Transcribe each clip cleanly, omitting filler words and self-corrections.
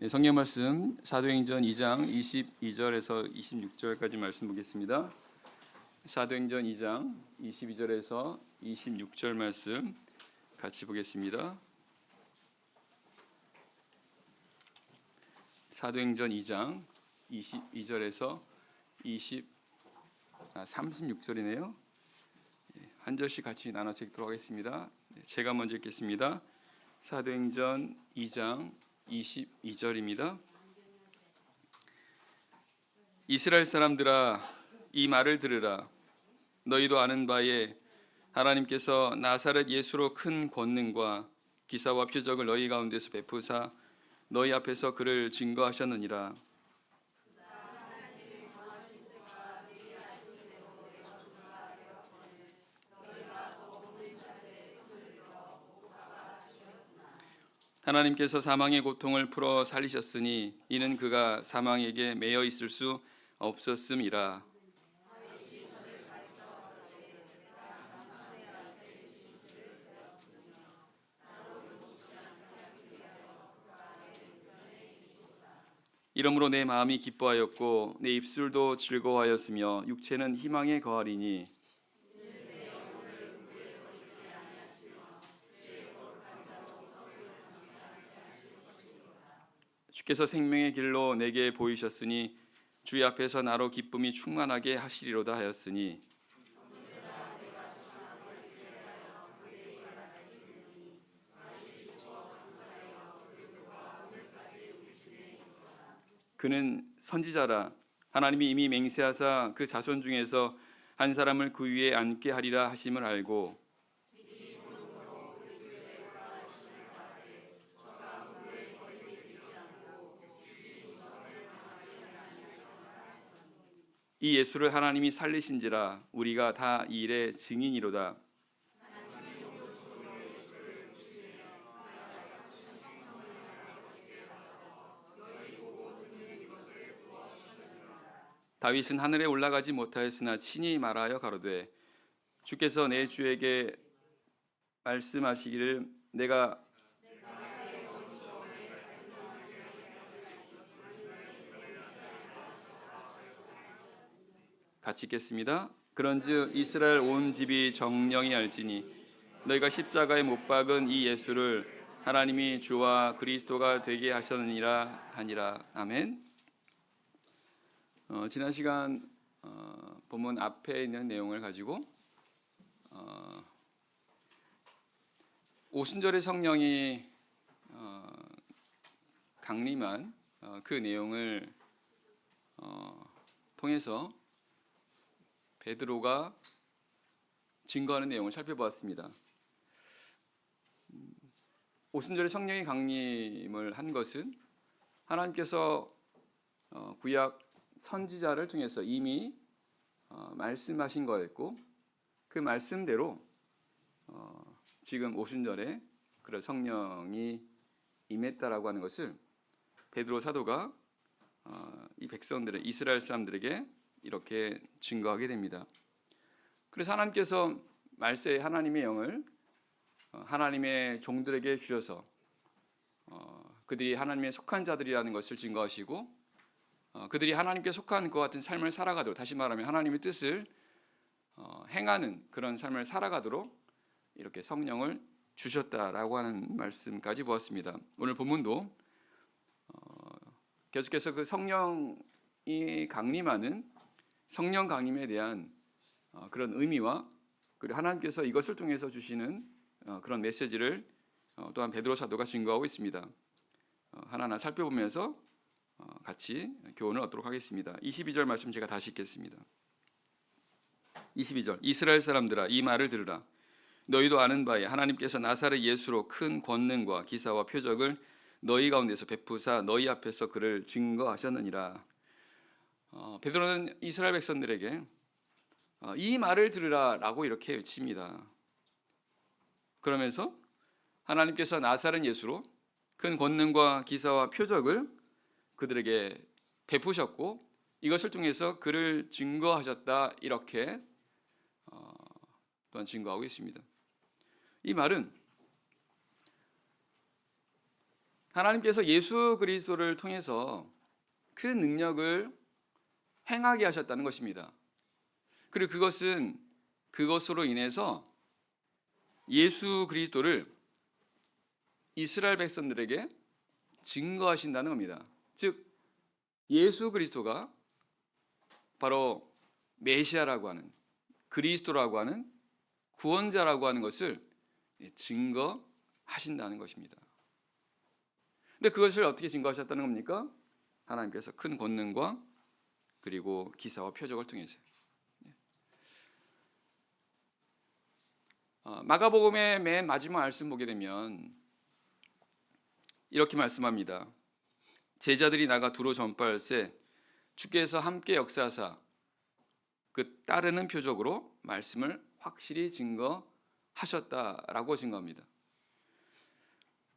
성경 말씀 사도행전 2장 22절에서 26절까지 말씀 보겠습니다. 사도행전 2장 22절에서 26절 말씀 같이 보겠습니다. 사도행전 2장 22절에서 36절이네요. 한 절씩 같이 나눠서 읽도록 하겠습니다. 제가 먼저 읽겠습니다. 사도행전 2장 22절입니다. 이스라엘 사람들아, 이 말을 들으라. 너희도 아는 바에 하나님께서 나사렛 예수로 큰 권능과 기사와 표적을 너희 가운데서 베푸사 너희 앞에서 그를 증거하셨느니라. 하나님께서 사망의 고통을 풀어 살리셨으니 이는 그가 사망에게 매여 있을 수 없었음이라. 이러므로 내 마음이 기뻐하였고 내 입술도 즐거워하였으며 육체는 희망에 거하리니 주께서 생명의 길로 내게 보이셨으니 주의 앞에서 나로 기쁨이 충만하게 하시리로다 하였으니 그는 선지자라. 하나님이 이미 맹세하사 그 자손 중에서 한 사람을 그 위에 앉게 하리라 하심을 알고 이 예수를 하나님이 살리신지라. 우리가 다 이 일의 증인이로다. 다윗은 하늘에 올라가지 못하였으나 친히 말하여 가로되 주께서 내 주에게 말씀하시기를 내가 같이 읽겠습니다. 그런즉 이스라엘 온 집이 정령이 알지니 너희가 십자가에 못 박은 이 예수를 하나님이 주와 그리스도가 되게 하셨느니라 하니라. 아멘. 지난 시간 본문 앞에 있는 내용을 가지고 오순절의 성령이 강림한 그 내용을 통해서 베드로가 증거하는 내용을 살펴보았습니다. 오순절에 성령의 강림을 한 것은 하나님께서 구약 선지자를 통해서 이미 말씀하신 거였고 그 말씀대로 지금 오순절에 그런 성령이 임했다라고 하는 것을 베드로 사도가 이 백성들의 이스라엘 사람들에게 이렇게 증거하게 됩니다. 그래서 하나님께서 말세에 하나님의 영을 하나님의 종들에게 주셔서 그들이 하나님의 속한 자들이라는 것을 증거하시고 그들이 하나님께 속한 것 같은 삶을 살아가도록, 다시 말하면 하나님의 뜻을 행하는 그런 삶을 살아가도록 이렇게 성령을 주셨다라고 하는 말씀까지 보았습니다. 오늘 본문도 계속해서 그 성령이 강림하는 성령 강림에 대한 그런 의미와 그리고 하나님께서 이것을 통해서 주시는 그런 메시지를 또한 베드로 사도가 증거하고 있습니다. 하나하나 살펴보면서 같이 교훈을 얻도록 하겠습니다. 22절 말씀 제가 다시 읽겠습니다. 22절 이스라엘 사람들아, 이 말을 들으라. 너희도 아는 바에 하나님께서 나사렛 예수로 큰 권능과 기사와 표적을 너희 가운데서 베푸사 너희 앞에서 그를 증거하셨느니라. 베드로는 이스라엘 백성들에게 이 말을 들으라 라고 이렇게 외칩니다. 그러면서 하나님께서 나사렛 예수로 큰 권능과 기사와 표적을 그들에게 베푸셨고 이것을 통해서 그를 증거하셨다 이렇게 또한 증거하고 있습니다. 이 말은 하나님께서 예수 그리스도를 통해서 그 능력을 행하게 하셨다는 것입니다. 그리고 그것으로 인해서 예수 그리스도를 이스라엘 백성들에게 증거하신다는 겁니다. 즉 예수 그리스도가 바로 메시아라고 하는, 그리스도라고 하는, 구원자라고 하는 것을 증거하신다는 것입니다. 근데 그것을 어떻게 증거하셨다는 겁니까? 하나님께서 큰 권능과 그리고 기사와 표적을 통해서. 마가복음의 맨 마지막 말씀 보게 되면 이렇게 말씀합니다. 제자들이 나가 두루 전파할세 주께서 함께 역사하사 그 따르는 표적으로 말씀을 확실히 증거하셨다라고 증거합니다.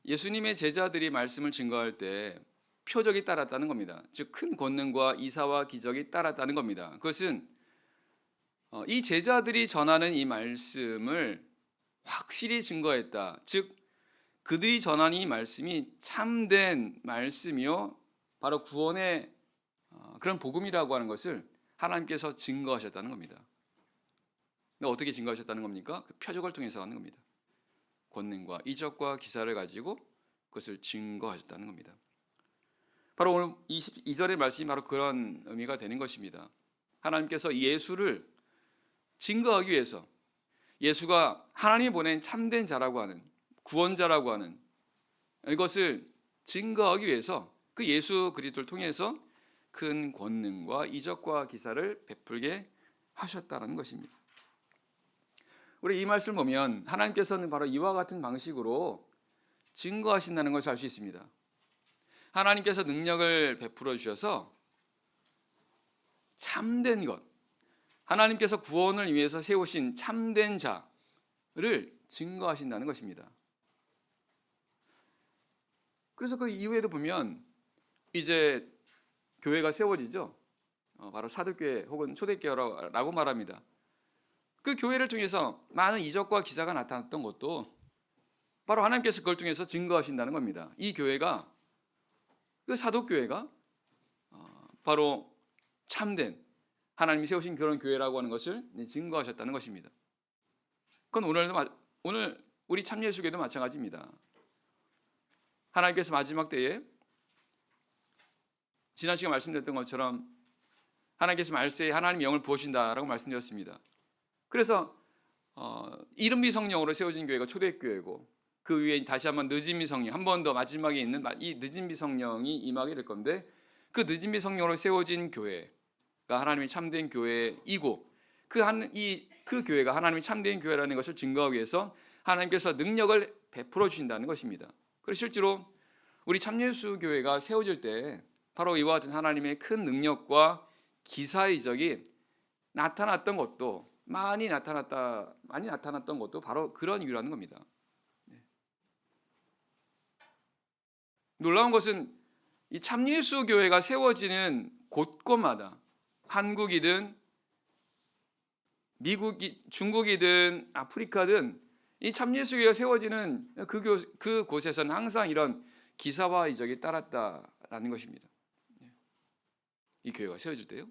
예수님의 제자들이 말씀을 증거할 때 표적이 따랐다는 겁니다. 즉 큰 권능과 이사와 기적이 따랐다는 겁니다. 그것은 이 제자들이 전하는 이 말씀을 확실히 증거했다. 즉 그들이 전하는 이 말씀이 참된 말씀이요 바로 구원의 그런 복음이라고 하는 것을 하나님께서 증거하셨다는 겁니다. 어떻게 증거하셨다는 겁니까? 그 표적을 통해서 하는 겁니다. 권능과 이적과 기사를 가지고 그것을 증거하셨다는 겁니다. 바로 오늘 22절의 말씀이 바로 그런 의미가 되는 것입니다. 하나님께서 예수를 증거하기 위해서 예수가 하나님이 보낸 참된 자라고 하는, 구원자라고 하는 이것을 증거하기 위해서 그 예수 그리스도를 통해서 큰 권능과 이적과 기사를 베풀게 하셨다는 것입니다. 우리 이 말씀을 보면 하나님께서는 바로 이와 같은 방식으로 증거하신다는 것을 알 수 있습니다. 하나님께서 능력을 베풀어 주셔서 참된 것, 하나님께서 구원을 위해서 세우신 참된 자를 증거하신다는 것입니다. 그래서 그 이후에도 보면 이제 교회가 세워지죠. 바로 사도교회 혹은 초대교회라고 말합니다. 그 교회를 통해서 많은 이적과 기사가 나타났던 것도 바로 하나님께서 그걸 통해서 증거하신다는 겁니다. 이 교회가, 그 사도교회가 바로 참된 하나님이 세우신 그런 교회라고 하는 것을 증거하셨다는 것입니다. 그건 오늘 우리 참예수교회도 마찬가지입니다. 하나님께서 마지막 때에 지난 시간 말씀드렸던 것처럼 하나님께서 말세에 하나님 영을 부으신다라고 말씀드렸습니다. 그래서 이른비 성령으로 세워진 교회가 초대교회고 그 위에 다시 한번 늦은비 성령, 한 번 더 마지막에 있는 이 늦은비 성령이 임하게 될 건데 그 늦은비 성령으로 세워진 교회가 하나님의 참된 교회이고 그 교회가 하나님의 참된 교회라는 것을 증거하기 위해서 하나님께서 능력을 베풀어 주신다는 것입니다. 그래서 실제로 우리 참예수 교회가 세워질 때 바로 이와 같은 하나님의 큰 능력과 기사의 이적이 나타났던 것도 많이 나타났던 것도 바로 그런 이유라는 겁니다. 놀라운 것은 이 참예수 교회가 세워지는 곳곳마다 한국이든 중국이든 아프리카든 이 참예수 교회가 세워지는 그곳에서는 항상 이런 기사와 이적이 따랐다라는 것입니다. 이 교회가 세워질 때요.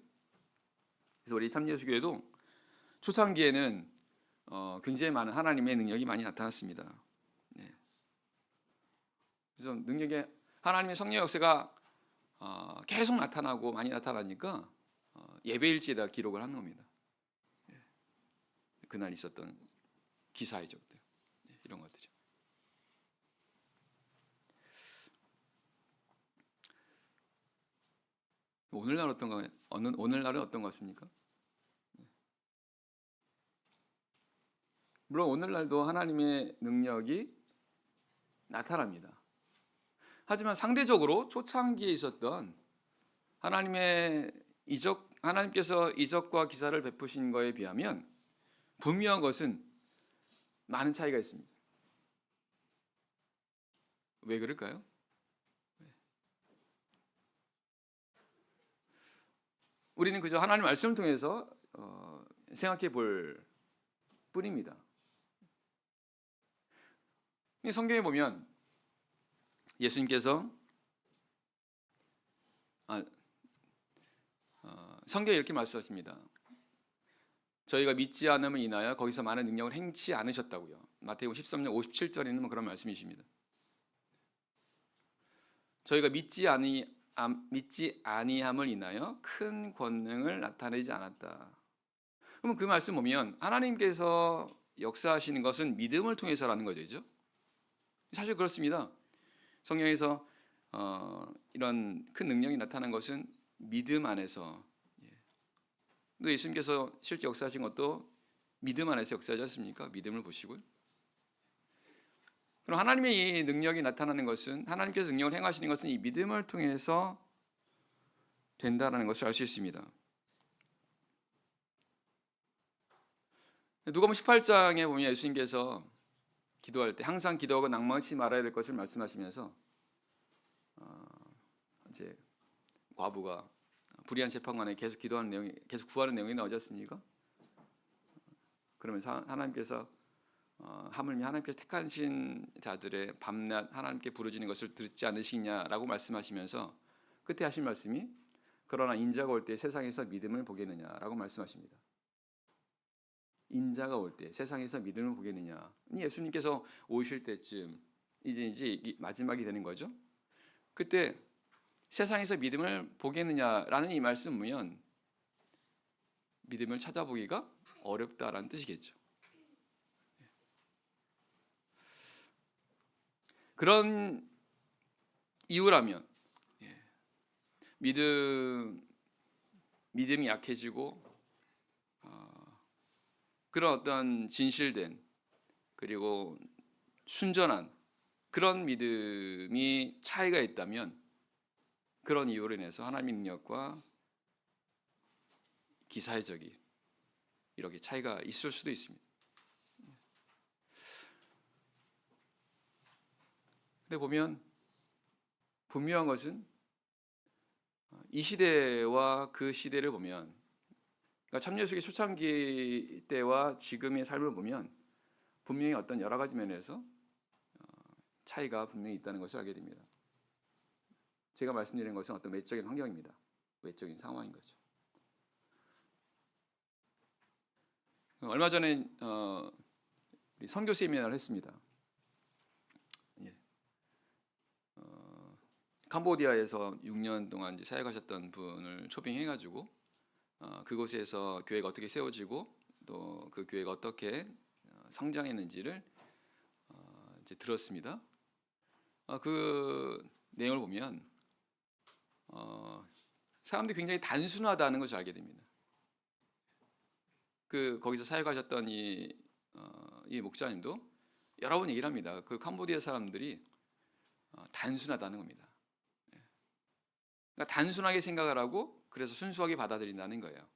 그래서 우리 참예수 교회도 초창기에는 굉장히 많은 하나님의 능력이 많이 나타났습니다. 그래서 능력의 하나님의 성령 역사가 계속 나타나고 많이 나타나니까 예배일지에다 기록을 하는 겁니다. 그날 있었던 기사 이적들 이런 것들이죠. 오늘날은 어떤 것 같습니까? 물론 오늘날도 하나님의 능력이 나타납니다. 하지만 상대적으로 초창기에 있었던 하나님께서 이적과 기사를 베푸신 것에 비하면 분명한 것은 많은 차이가 있습니다. 왜 그럴까요? 우리는 그저 하나님 말씀을 통해서 생각해 볼 뿐입니다. 성경에 보면 예수님께서 성경에 이렇게 말씀하십니다. 저희가 믿지 않음을 인하여 거기서 많은 능력을 행치 않으셨다고요. 마태복음 13장 57절에는 그런 말씀이십니다. 저희가 믿지 아니함을 인하여 큰 권능을 나타내지 않았다. 그러면 그 말씀 보면 하나님께서 역사하시는 것은 믿음을 통해서라는 거죠. 사실 그렇습니다. 성경에서 이런 큰 능력이 나타난 것은 믿음 안에서, 또 예수님께서 실제 역사하신 것도 믿음 안에서 역사하지 않습니까? 믿음을 보시고요. 그럼 하나님의 이 능력이 나타나는 것은, 하나님께서 능력을 행하시는 것은 이 믿음을 통해서 된다라는 것을 알 수 있습니다. 누가복음 18장에 보면 예수님께서 기도할 때 항상 기도하고 낭망치 말아야 될 것을 말씀하시면서 이제 과부가 불의한 재판관에 계속 기도하는 내용이, 계속 구하는 내용이 나오지 않습니까? 그러면서 하나님께서 하물며 하나님께서 택하신 자들의 밤낮 하나님께 부르짖는 것을 듣지 않으시냐라고 말씀하시면서 끝에 하신 말씀이 그러나 인자가 올 때 세상에서 믿음을 보겠느냐라고 말씀하십니다. 인자가 올 때 세상에서 믿음을 보겠느냐. 예수님께서 오실 때쯤 이제 마지막이 되는 거죠. 그때 세상에서 믿음을 보겠느냐라는 이 말씀 보면 믿음을 찾아보기가 어렵다라는 뜻이겠죠. 그런 이유라면 믿음이 약해지고 그런 어떤 진실된 그리고 순전한 그런 믿음이 차이가 있다면 그런 이유로 인해서 하나님의 능력과 기사회적이 이렇게 차이가 있을 수도 있습니다. 근데 보면 분명한 것은 이 시대와 그 시대를 보면, 그러니까 참여수의 초창기 때와 지금의 삶을 보면 분명히 어떤 여러 가지 면에서 차이가 분명히 있다는 것을 알게 됩니다. 제가 말씀드리는 것은 어떤 외적인 환경입니다. 외적인 상황인 거죠. 얼마 전에 우리 선교 세미나를 했습니다. 캄보디아에서 6년 동안 이제 사역하셨던 분을 초빙해가지고 그곳에서 교회가 어떻게 세워지고 또 그 교회가 어떻게 성장했는지를 이제 들었습니다. 그 내용을 보면 사람들이 굉장히 단순하다는 것을 알게 됩니다. 거기서 사역하셨던 이 목사님도 여러 번 얘기를 합니다. 그 캄보디아 사람들이 단순하다는 겁니다. 그러니까 단순하게 생각을 하고 그래서 순수하게 받아들인다는 거예요.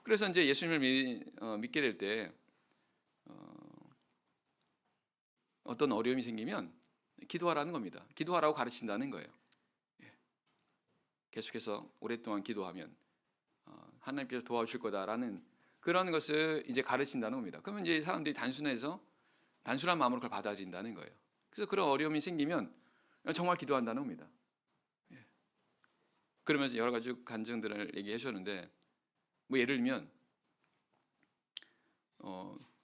그래서 이제 예수님을 믿게 될 때 어떤 어려움이 생기면 기도하라는 겁니다. 기도하라고 가르친다는 거예요. 계속해서 오랫동안 기도하면 하나님께서 도와주실 거다라는 그런 것을 이제 가르친다는 겁니다. 그러면 이제 사람들이 단순한 마음으로 그걸 받아들인다는 거예요. 그래서 그런 어려움이 생기면 정말 기도한다는 겁니다. 그러면서 여러 가지 간증들을 얘기해 주셨는데, 뭐 예를 들면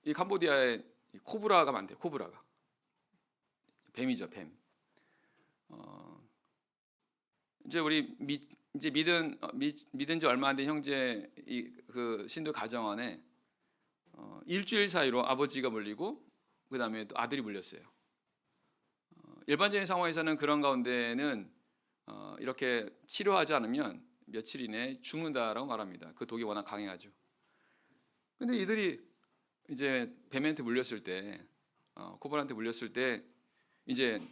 이 캄보디아에 코브라가 많대요. 코브라가 뱀이죠, 뱀. 이제 우리 믿은 지 얼마 안 된 형제 그 신도 가정 안에 일주일 사이로 아버지가 물리고 그 다음에 또 아들이 물렸어요. 일반적인 상황에서는 그런 가운데는 이렇게 치료하지 않으면 며칠 이내에 죽는다라고 말합니다. 그 독이 워낙 강해가지고. 근데 이들이 이제 뱀한테 물렸을 때, 코브라한테 물렸을 때 이제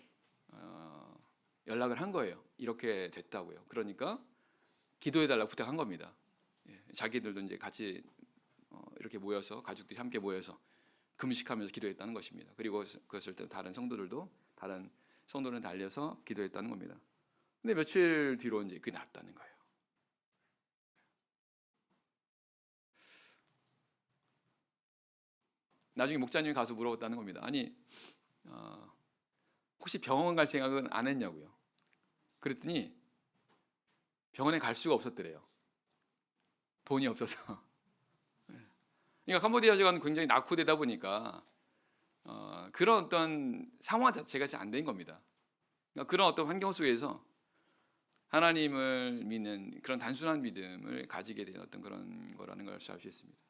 연락을 한 거예요. 이렇게 됐다고요. 그러니까 기도해달라고 부탁한 겁니다. 자기들도 이제 같이 이렇게 모여서 가족들이 함께 모여서 금식하면서 기도했다는 것입니다. 그리고 그것을 다른 성도들은 달려서 기도했다는 겁니다. 근데 며칠 뒤로 이제 그게 낫다는 거예요. 나중에 목사님이 가서 물어봤다는 겁니다. 아니 혹시 병원 갈 생각은 안 했냐고요. 그랬더니 병원에 갈 수가 없었더래요. 돈이 없어서. 그러니까 캄보디아가 굉장히 낙후되다 보니까 그런 어떤 상황 자체가 잘 안 된 겁니다. 그러니까 그런 어떤 환경 속에서 하나님을 믿는 그런 단순한 믿음을 가지게 된 어떤 그런 거라는 걸 알 수 있습니다.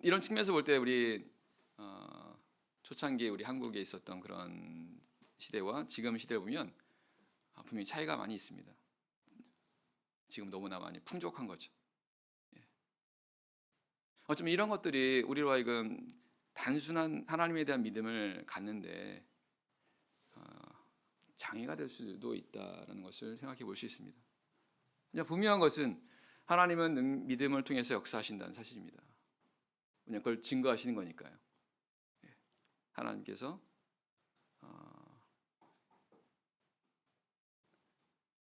이런 측면에서 볼 때 우리 초창기에 우리 한국에 있었던 그런 시대와 지금 시대를 보면 분명히 차이가 많이 있습니다. 지금 너무나 많이 풍족한 거죠. 어쩌면 이런 것들이 우리로 하여금 단순한 하나님에 대한 믿음을 갖는데 장애가 될 수도 있다는 것을 생각해 볼 수 있습니다. 그냥 분명한 것은 하나님은 믿음을 통해서 역사하신다는 사실입니다. 그냥 그걸 증거하시는 거니까요. 하나님께서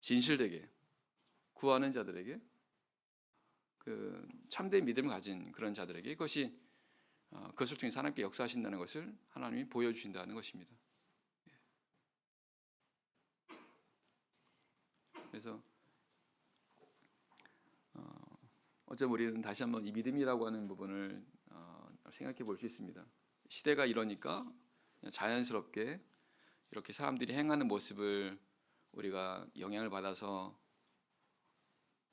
진실되게 구하는 자들에게 그 참된 믿음을 가진 그런 자들에게 그것이 그것을 통해서 하나님께 역사하신다는 것을 하나님이 보여주신다는 것입니다. 그래서 어쩌면 우리는 다시 한번 이 믿음이라고 하는 부분을 생각해 볼 수 있습니다. 시대가 이러니까 자연스럽게 이렇게 사람들이 행하는 모습을 우리가 영향을 받아서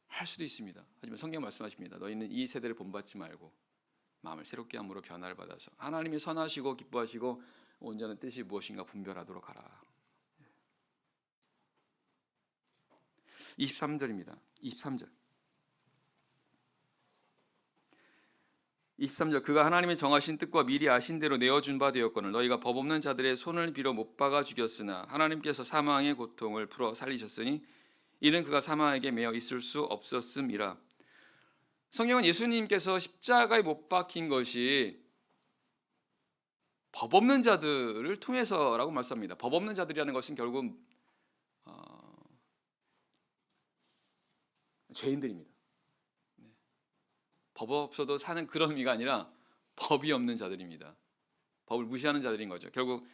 할 수도 있습니다. 하지만 성경 말씀하십니다. 너희는 이 세대를 본받지 말고 마음을 새롭게 함으로 변화를 받아서 하나님이 선하시고 기뻐하시고 온전한 뜻이 무엇인가 분별하도록 하라. 23절입니다. 23절 그가 하나님의 정하신 뜻과 미리 아신 대로 내어준 바 되었거늘 너희가 법 없는 자들의 손을 빌어 못 박아 죽였으나 하나님께서 사망의 고통을 풀어 살리셨으니 이는 그가 사망에게 매여 있을 수 없었음이라. 성경은 예수님께서 십자가에 못 박힌 것이 법 없는 자들을 통해서라고 말씀합니다. 법 없는 자들이라는 것은 결국 죄인들입니다. 법 없어도 사는 그런 의미가 아니라 법이 없는 자들입니다. 법을 무시하는 자들인 거죠. 결국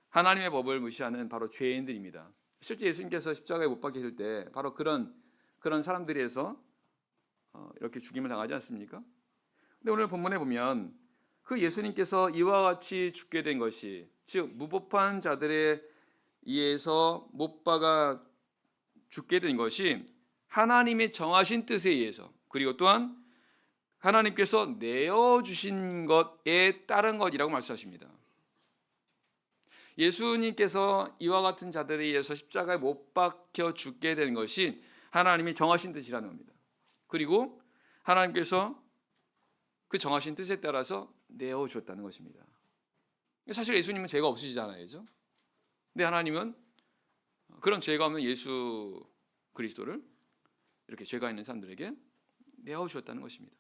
하나님의 법을 무시하는 바로 죄인들입니다. 실제 예수님께서 십자가에 못 박히실 때 바로 그런 사람들에서 이렇게 죽임을 당하지 않습니까? 근데 오늘 본문에 보면 그 예수님께서 이와 같이 죽게 된 것이 즉 무법한 자들에 의해서 못 박아 죽게 된 것이 하나님의 정하신 뜻에 의해서 그리고 또한 하나님께서 내어주신 것에 따른 것이라고 말씀하십니다. 예수님께서 이와 같은 자들에 의해서 십자가에 못 박혀 죽게 된 것이 하나님이 정하신 뜻이라는 겁니다. 그리고 하나님께서 그 정하신 뜻에 따라서 내어주었다는 것입니다. 사실 예수님은 죄가 없으시잖아요. 그렇죠? 근데 하나님은 그런 죄가 없는 예수 그리스도를 이렇게 죄가 있는 사람들에게 내어주었다는 것입니다.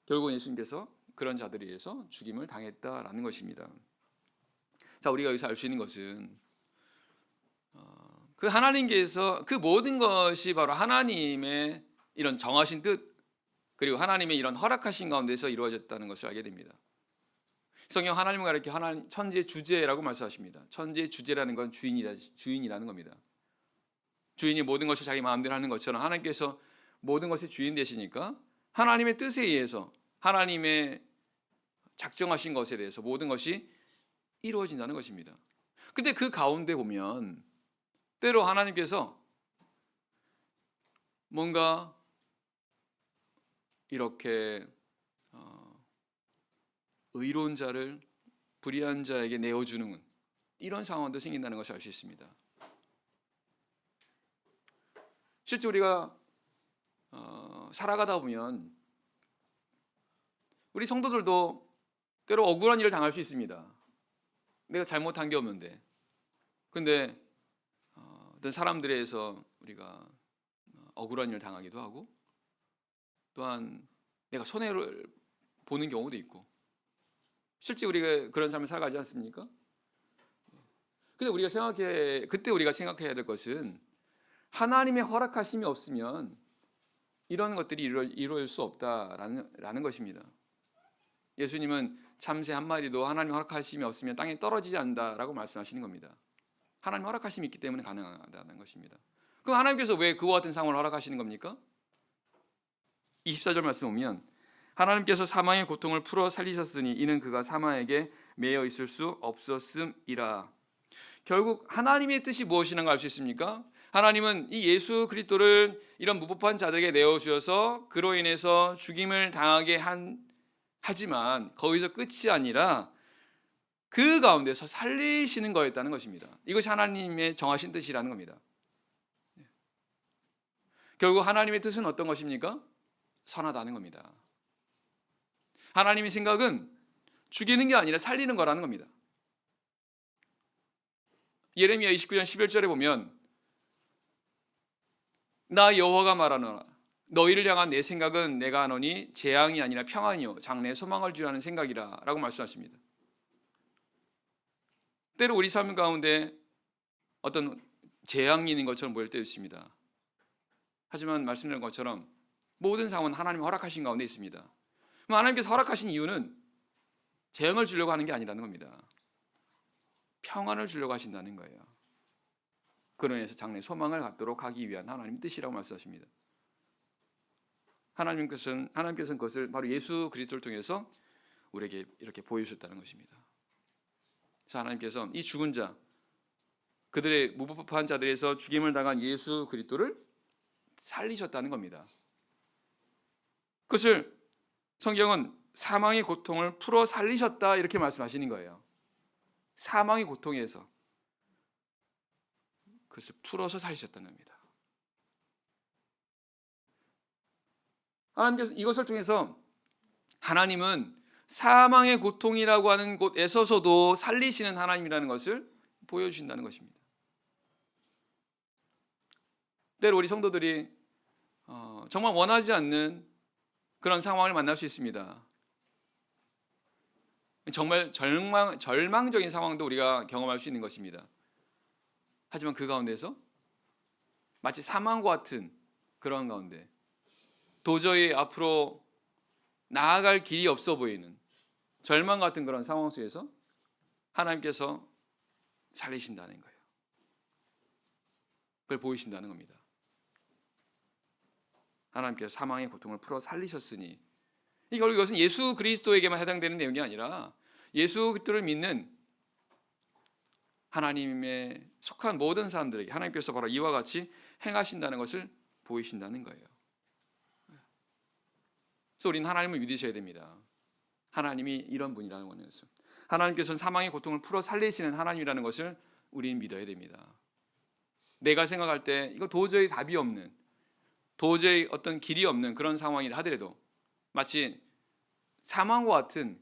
결국 예수님께서 그런 자들에 의해서 죽임을 당했다라는 것입니다. 자, 우리가 여기서 알 수 있는 것은 그 하나님께서 그 모든 것이 바로 하나님의 이런 정하신 뜻 그리고 하나님의 이런 허락하신 가운데서 이루어졌다는 것을 알게 됩니다. 성경 하나님을 가리켜 하나님 천지의 주제라고 말씀하십니다. 천지의 주제라는 건 주인이라는 겁니다. 주인이 모든 것을 자기 마음대로 하는 것처럼 하나님께서 모든 것의 주인 되시니까 하나님의 뜻에 의해서 하나님의 작정하신 것에 대해서 모든 것이 이루어진다는 것입니다. 근데 그 가운데 보면 때로 하나님께서 뭔가 이렇게 의로운 자를 불의한 자에게 내어주는 이런 상황도 생긴다는 것을 알 수 있습니다. 실제 우리가 살아가다 보면 우리 성도들도 때로 억울한 일을 당할 수 있습니다. 내가 잘못한 게 없는데 근데 어떤 사람들에 의해서 우리가 억울한 일을 당하기도 하고 또한 내가 손해를 보는 경우도 있고 실제 우리가 그런 삶을 살아가지 않습니까? 근데 그때 우리가 생각해야 될 것은 하나님의 허락하심이 없으면 이런 것들이 이루어질 수 없다라는 것입니다. 예수님은 참새 한 마리도 하나님 허락하심이 없으면 땅에 떨어지지 않는다라고 말씀하시는 겁니다. 하나님 허락하심이 있기 때문에 가능하다는 것입니다. 그럼 하나님께서 왜 그와 같은 상황을 허락하시는 겁니까? 24절 말씀 보면 하나님께서 사망의 고통을 풀어 살리셨으니 이는 그가 사망에게 매여 있을 수 없었음이라. 결국 하나님의 뜻이 무엇이냐는 걸 알 수 있습니까? 하나님은 이 예수 그리스도를 이런 무법한 자들에게 내어주셔서 그로 인해서 죽임을 당하게 하지만 거기서 끝이 아니라 그 가운데서 살리시는 거였다는 것입니다. 이것이 하나님의 정하신 뜻이라는 겁니다. 결국 하나님의 뜻은 어떤 것입니까? 선하다는 겁니다. 하나님의 생각은 죽이는 게 아니라 살리는 거라는 겁니다. 예레미야 29장 11절에 보면 나 여호와가 말하노라 너희를 향한 내 생각은 내가 하노니 재앙이 아니라 평안이요 장래에 소망을 주라는 생각이라 라고 말씀하십니다. 때로 우리 삶 가운데 어떤 재앙이 있는 것처럼 보일 때 있습니다. 하지만 말씀드린 것처럼 모든 상황은 하나님이 허락하신 가운데 있습니다. 그럼 하나님께서 허락하신 이유는 재앙을 주려고 하는 게 아니라는 겁니다. 평안을 주려고 하신다는 거예요. 그로 인해서 장래 소망을 갖도록 하기 위한 하나님의 뜻이라고 말씀하십니다. 하나님께서는 그것을 바로 예수 그리스도를 통해서 우리에게 이렇게 보여주셨다는 것입니다. 그래서 하나님께서 이 죽은 자, 그들의 무법한 자들에서 죽임을 당한 예수 그리스도를 살리셨다는 겁니다. 그것을 성경은 사망의 고통을 풀어 살리셨다 이렇게 말씀하시는 거예요. 사망의 고통에서 그것을 풀어서 살리셨다는 겁니다. 하나님께서 이것을 통해서 하나님은 사망의 고통이라고 하는 곳에서도 살리시는 하나님이라는 것을 보여주신다는 것입니다. 때로 우리 성도들이 정말 원하지 않는 그런 상황을 만날 수 있습니다. 정말 절망적인 상황도 우리가 경험할 수 있는 것입니다. 하지만 그 가운데서 마치 사망과 같은 그런 가운데 도저히 앞으로 나아갈 길이 없어 보이는 절망 같은 그런 상황 속에서 하나님께서 살리신다는 거예요. 그걸 보이신다는 겁니다. 하나님께서 사망의 고통을 풀어 살리셨으니 이것은 예수 그리스도에게만 해당되는 내용이 아니라 예수 그리스도를 믿는 하나님의 속한 모든 사람들에게 하나님께서 바로 이와 같이 행하신다는 것을 보이신다는 거예요. 그래서 우리는 하나님을 믿으셔야 됩니다. 하나님이 이런 분이라는 것을, 하나님께서는 사망의 고통을 풀어 살리시는 하나님이라는 것을 우리는 믿어야 됩니다. 내가 생각할 때 이거 도저히 답이 없는, 도저히 어떤 길이 없는 그런 상황이라 하더라도, 마치 사망과 같은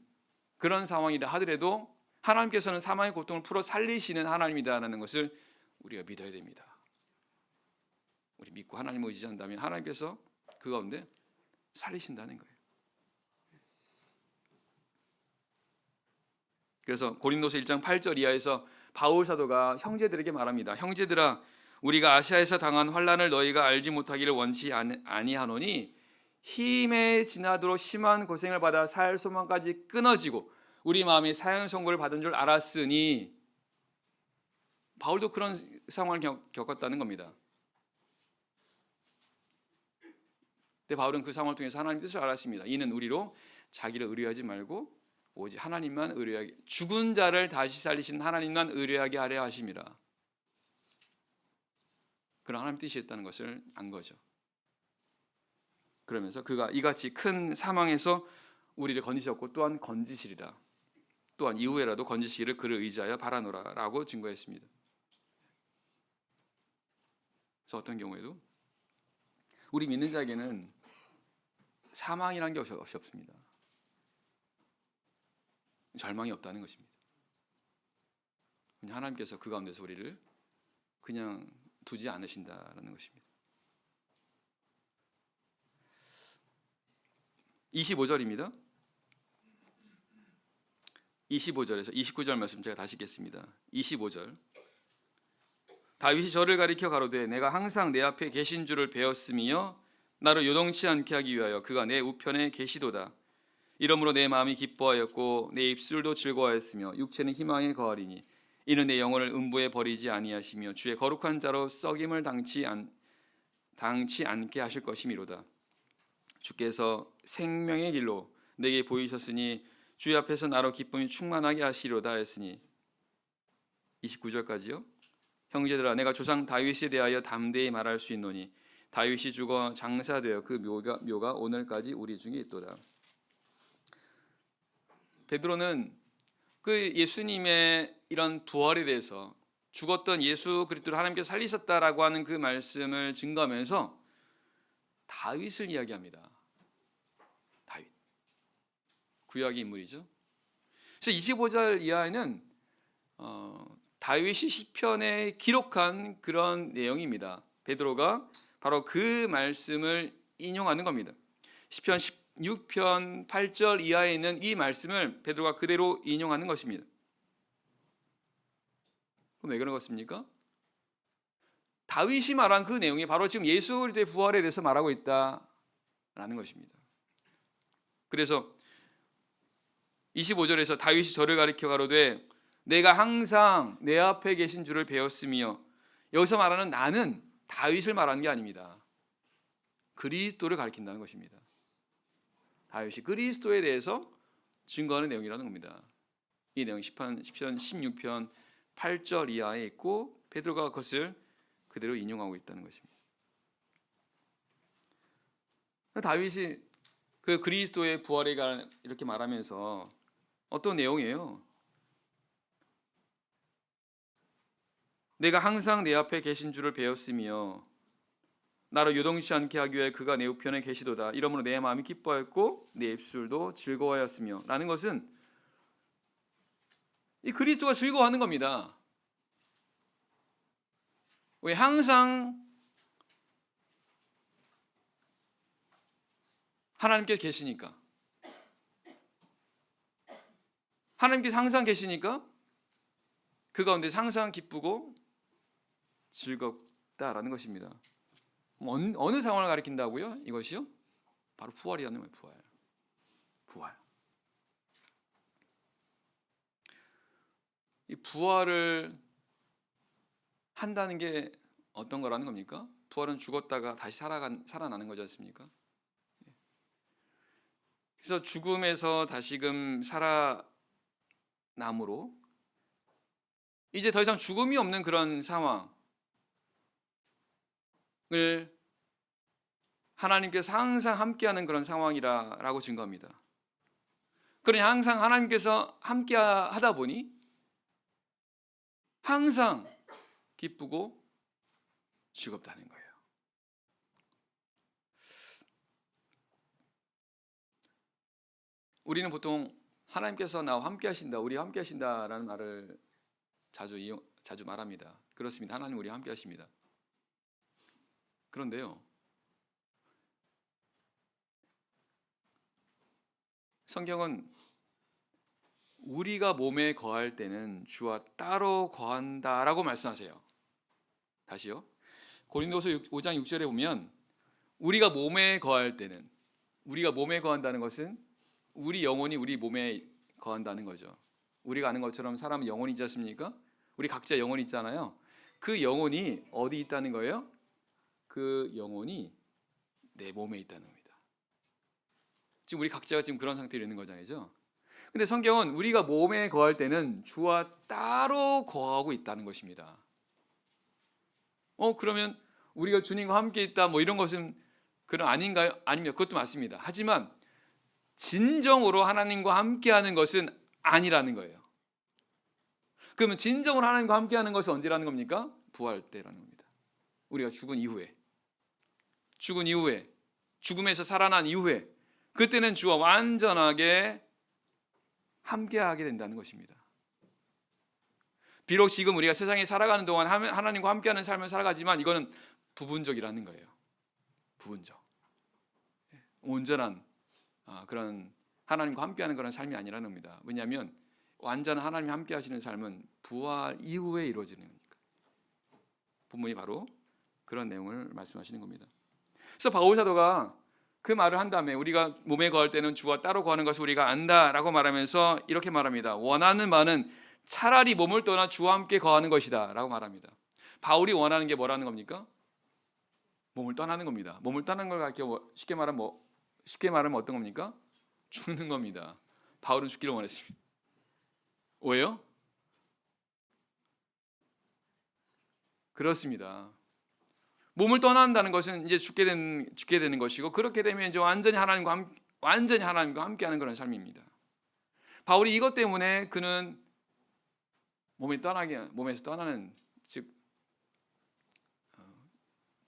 그런 상황이라 하더라도 하나님께서는 사망의 고통을 풀어 살리시는 하나님이다라는 것을 우리가 믿어야 됩니다. 우리 믿고 하나님을 의지한다면 하나님께서 그 가운데 살리신다는 거예요. 그래서 고린도서 1장 8절 이하에서 바울 사도가 형제들에게 말합니다. 형제들아, 우리가 아시아에서 당한 환난을 너희가 알지 못하기를 원치 아니하노니 힘에 지나도록 심한 고생을 받아 살 소망까지 끊어지고 우리 마음이 사형 선고를 받은 줄 알았으니, 바울도 그런 상황을 겪었다는 겁니다. 근데 바울은 그 상황을 통해서 하나님의 뜻을 알았습니다. 이는 우리로 자기를 의뢰하지 말고 오직 하나님만 의뢰하게, 죽은 자를 다시 살리신 하나님만 의뢰하게 하려 하심이라. 그런 하나님 뜻이었다는 것을 안 거죠. 그러면서 그가 이같이 큰 사망에서 우리를 건지셨고 또한 건지시리라. 또한 이후에라도 건지시기를 그를 의지하여 바라노라 라고 증거했습니다. 그래서 어떤 경우에도 우리 믿는 자에게는 사망이라는 게 없습니다. 절망이 없다는 것입니다. 그냥 하나님께서 그 가운데서 우리를 그냥 두지 않으신다라는 것입니다. 25절입니다. 25절에서 29절 말씀 제가 다시 읽겠습니다. 25절. 다윗이 저를 가리켜 가로되 내가 항상 내 앞에 계신 줄을 배웠으며 나를 요동치 않게 하기 위하여 그가 내 우편에 계시도다. 이러므로 내 마음이 기뻐하였고 내 입술도 즐거워하였으며 육체는 희망에 거하리니 이는 내 영혼을 음부에 버리지 아니하시며 주의 거룩한 자로 썩임을 당치 않게 하실 것이미로다. 주께서 생명의 길로 내게 보이셨으니 주의 앞에서 나로 기쁨이 충만하게 하시리로다 했으니 29절까지요. 형제들아 내가 조상 다윗에 대하여 담대히 말할 수 있노니 다윗이 죽어 장사되어 그 묘가 오늘까지 우리 중에 있도다. 베드로는 그 예수님의 이런 부활에 대해서 죽었던 예수 그리스도를 하나님께서 살리셨다라고 하는 그 말씀을 증거하면서 다윗을 이야기합니다. 다윗. 구약의 인물이죠. 그래서 25절 이하에는 다윗이 시편에 기록한 그런 내용입니다. 베드로가 바로 그 말씀을 인용하는 겁니다. 시편 16편 8절 이하에 있는 이 말씀을 베드로가 그대로 인용하는 것입니다. 그럼 왜 그런 것입니까? 다윗이 말한 그 내용이 바로 지금 예수 그리스도의 부활에 대해서 말하고 있다라는 것입니다. 그래서 25절에서 다윗이 저를 가리켜 가로되 내가 항상 내 앞에 계신 줄을 배웠으며, 여기서 말하는 나는 다윗을 말하는 게 아닙니다. 그리스도를 가리킨다는 것입니다. 다윗이 그리스도에 대해서 증거하는 내용이라는 겁니다. 이 내용이 시편 16편 8절 이하에 있고 베드로가 그것을 그대로 인용하고 있다는 것입니다. 다윗이 그 그리스도의 부활에 관한 이렇게 말하면서 어떤 내용이에요? 내가 항상 내 앞에 계신 줄을 배웠으며 나를 요동치 않게 하기 위해 그가 내 우편에 계시도다. 이러므로 내 마음이 기뻐했고 내 입술도 즐거워하였으며 라는 것은 이 그리스도가 즐거워하는 겁니다. 왜? 항상 하나님께서 계시니까. 하나님께서 항상 계시니까 그 가운데 항상 기쁘고 즐겁다라는 것입니다. 어느 상황을 가리킨다고요? 이것이요? 바로 부활이라는 거예요. 부활. 이 부활을 한다는 게 어떤 거라는 겁니까? 부활은 죽었다가 다시 살아나는 거지 않습니까? 그래서 죽음에서 다시금 살아남으로 이제 더 이상 죽음이 없는 그런 상황을 하나님께서 항상 함께하는 그런 상황이라고 증거합니다. 그러니 항상 하나님께서 함께하다 보니 항상 기쁘고 즐겁다는 거예요. 우리는 보통 하나님께서 나와 함께하신다, 우리와 함께하신다라는 말을 자주 말합니다. 그렇습니다. 하나님 우리와 함께하십니다. 그런데요, 성경은 우리가 몸에 거할 때는 주와 따로 거한다라고 말씀하세요. 다시요. 고린도서 5장 6절에 보면 우리가 몸에 거할 때는, 우리가 몸에 거한다는 것은 우리 영혼이 우리 몸에 거한다는 거죠. 우리가 아는 것처럼 사람은 영혼이 있지 않습니까? 우리 각자 영혼이 있잖아요. 그 영혼이 어디 있다는 거예요? 그 영혼이 내 몸에 있다는 겁니다. 지금 우리 각자가 지금 그런 상태로 있는 거잖아요. 근데 성경은 우리가 몸에 거할 때는 주와 따로 거하고 있다는 것입니다. 그러면 우리가 주님과 함께 있다 뭐 이런 것은 그런 아닌가요? 아닙니다. 그것도 맞습니다. 하지만 진정으로 하나님과 함께하는 것은 아니라는 거예요. 그러면 진정으로 하나님과 함께하는 것은 언제라는 겁니까? 부활 때라는 겁니다. 우리가 죽은 이후에, 죽음에서 살아난 이후에, 그때는 주와 완전하게 함께하게 된다는 것입니다. 비록 지금 우리가 세상에 살아가는 동안 하나님과 함께하는 삶을 살아가지만 이거는 부분적이라는 거예요. 부분적. 온전한 그런 하나님과 함께하는 그런 삶이 아니라는 겁니다. 왜냐하면 완전한 하나님과 함께하시는 삶은 부활 이후에 이루어지는 거니까. 본문이 바로 그런 내용을 말씀하시는 겁니다. 그래서 바울 사도가 그 말을 한 다음에 우리가 몸에 거할 때는 주와 따로 거하는 것을 우리가 안다라고 말하면서 이렇게 말합니다. 원하는 바는 차라리 몸을 떠나 주와 함께 거하는 것이다 라고 말합니다. 바울이 원하는 게 뭐라는 겁니까? 몸을 떠나는 겁니다. 몸을 떠나는 걸 가르쳐 쉽게 말하면 어떤 겁니까? 죽는 겁니다. 바울은 죽기를 원했습니다. 왜요? 그렇습니다. 몸을 떠난다는 것은 이제 죽게 되는 것이고, 그렇게 되면 이제 완전히 하나님과 함께하는 그런 삶입니다. 바울이 이것 때문에 그는 몸에서 떠나는, 즉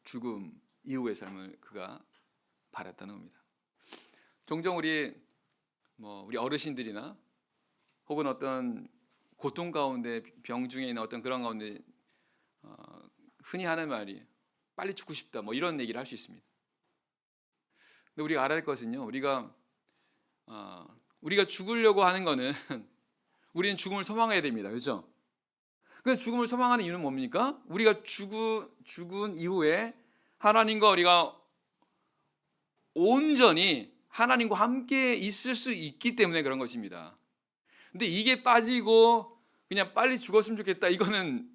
죽음 이후의 삶을 그가 바랐다는 겁니다. 종종 우리 어르신들이나 혹은 어떤 고통 가운데, 병 중에 있는 어떤 그런 가운데 흔히 하는 말이 빨리 죽고 싶다, 이런 얘기를 할 수 있습니다. 근데 우리가 알아야 할 것은요, 우리가 죽으려고 하는 거는 우리는 죽음을 소망해야 됩니다. 그렇죠? 그 죽음을 소망하는 이유는 뭡니까? 우리가 죽은 이후에 하나님과 우리가 온전히 하나님과 함께 있을 수 있기 때문에 그런 것입니다. 근데 이게 빠지고 그냥 빨리 죽었으면 좋겠다, 이건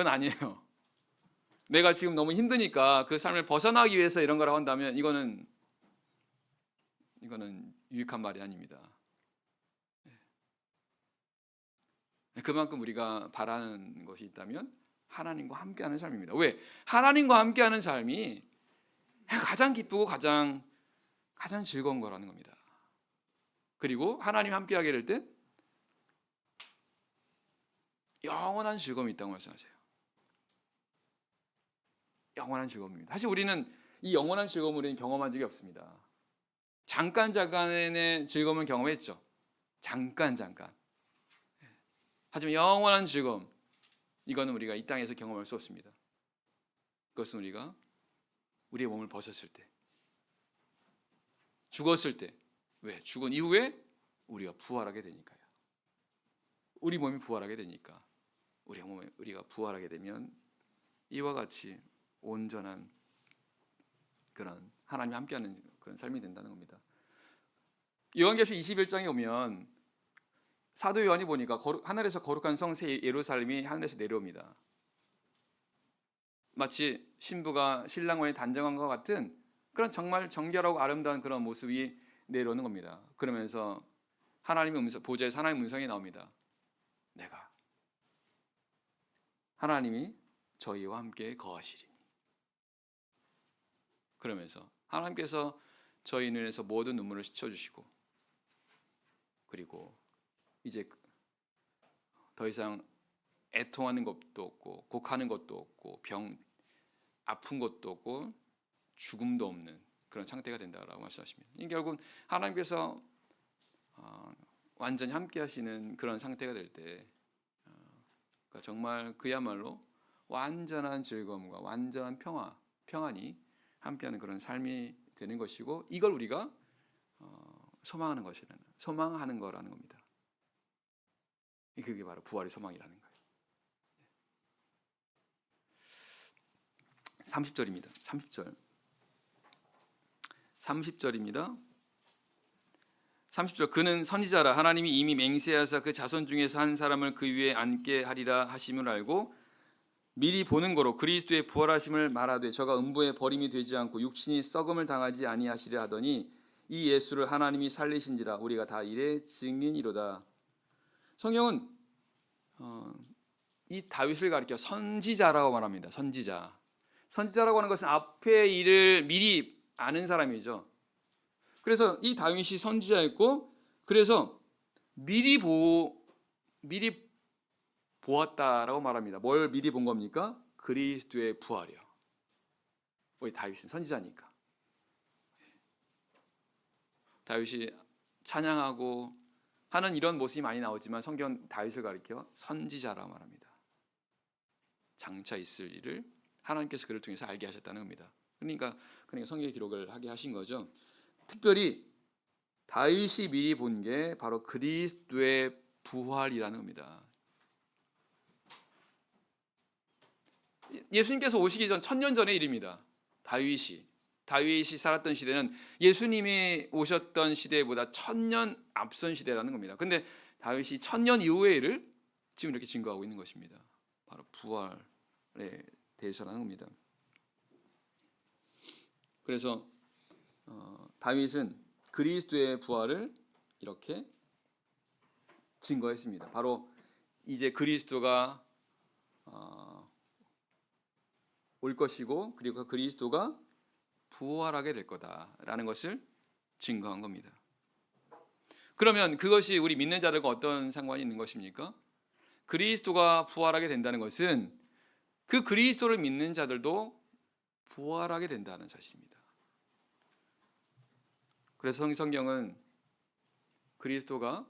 아니에요. 내가 지금 너무 힘드니까 그 삶을 벗어나기 위해서 이런 거라고 한다면 이거는 유익한 말이 아닙니다. 그만큼 우리가 바라는 것이 있다면 하나님과 함께하는 삶입니다. 왜? 하나님과 함께하는 삶이 가장 기쁘고 가장 즐거운 거라는 겁니다. 그리고 하나님 함께하게 될 때 영원한 즐거움이 있다고 말씀하세요. 영원한 즐거움입니다. 사실 우리는 이 영원한 즐거움을 우리는 경험한 적이 없습니다. 잠깐의 즐거움은 경험했죠. 잠깐. 하지만 영원한 즐거움, 이거는 우리가 이 땅에서 경험할 수 없습니다. 그것은 우리가 우리의 몸을 벗었을 때, 죽었을 때, 왜? 죽은 이후에 우리가 부활하게 되니까요. 우리 몸이 부활하게 되니까, 우리가 부활하게 되면 이와 같이 온전한 그런 하나님이 함께하는 그런 삶이 된다는 겁니다. 요한계시록 21장에 오면 사도 요한이 보니까 하늘에서 거룩한 성새 예루살렘이 하늘에서 내려옵니다. 마치 신부가 신랑과의 단정함과 같은 그런 정말 정결하고 아름다운 그런 모습이 내려오는 겁니다. 그러면서 보좌에서 하나님의 음성이 나옵니다. 하나님이 저희와 함께 거하시리니. 그러면서 하나님께서 저희 눈에서 모든 눈물을 씻어주시고, 그리고 이제 더 이상 애통하는 것도 없고, 곡하는 것도 없고, 아픈 것도 없고, 죽음도 없는 그런 상태가 된다라고 말씀하십니다. 이 결국 하나님께서 완전히 함께하시는 그런 상태가 될 때, 정말 그야말로 완전한 즐거움과 완전한 평안이 함께하는 그런 삶이 되는 것이고, 이걸 우리가 소망하는 거라는 겁니다. 그게 바로 부활의 소망이라는 거예요. 30절입니다. 30절입니다. 30절, 그는 선지자라 하나님이 이미 맹세하사 그 자손 중에서 한 사람을 그 위에 앉게 하리라 하심을 알고 미리 보는 거로 그리스도의 부활하심을 말하되 저가 음부에 버림이 되지 않고 육신이 썩음을 당하지 아니하시려 하더니 이 예수를 하나님이 살리신지라 우리가 다 이래 증인이로다. 성경은 이 다윗을 가리켜 선지자라고 말합니다. 선지자라고 하는 것은 앞의 일을 미리 아는 사람이죠. 그래서 이 다윗이 선지자였고, 그래서 미리 보았다라고 말합니다. 뭘 미리 본 겁니까? 그리스도의 부활이요. 우리 다윗은 선지자니까. 다윗이 찬양하고 하는 이런 모습이 많이 나오지만 성경 다윗을 가리켜 선지자라고 말합니다. 장차 있을 일을 하나님께서 그를 통해서 알게 하셨다는 겁니다. 그러니까 성경의 기록을 하게 하신 거죠. 특별히 다윗이 미리 본 게 바로 그리스도의 부활이라는 겁니다. 예수님께서 오시기 전 1000년 전의 일입니다. 다윗이 다윗이 살았던 시대는 예수님이 오셨던 시대보다 1000년 앞선 시대라는 겁니다. 근데 다윗이 1000년 이후의 일을 지금 이렇게 증거하고 있는 것입니다. 바로 부활에 대해서라는 겁니다. 그래서 다윗은 그리스도의 부활을 이렇게 증거했습니다. 바로 이제 그리스도가 올 것이고, 그리고 그리스도가 부활하게 될 거다라는 것을 증거한 겁니다. 그러면 그것이 우리 믿는 자들과 어떤 상관이 있는 것입니까? 그리스도가 부활하게 된다는 것은 그 그리스도를 믿는 자들도 부활하게 된다는 사실입니다. 그래서 성경은 그리스도가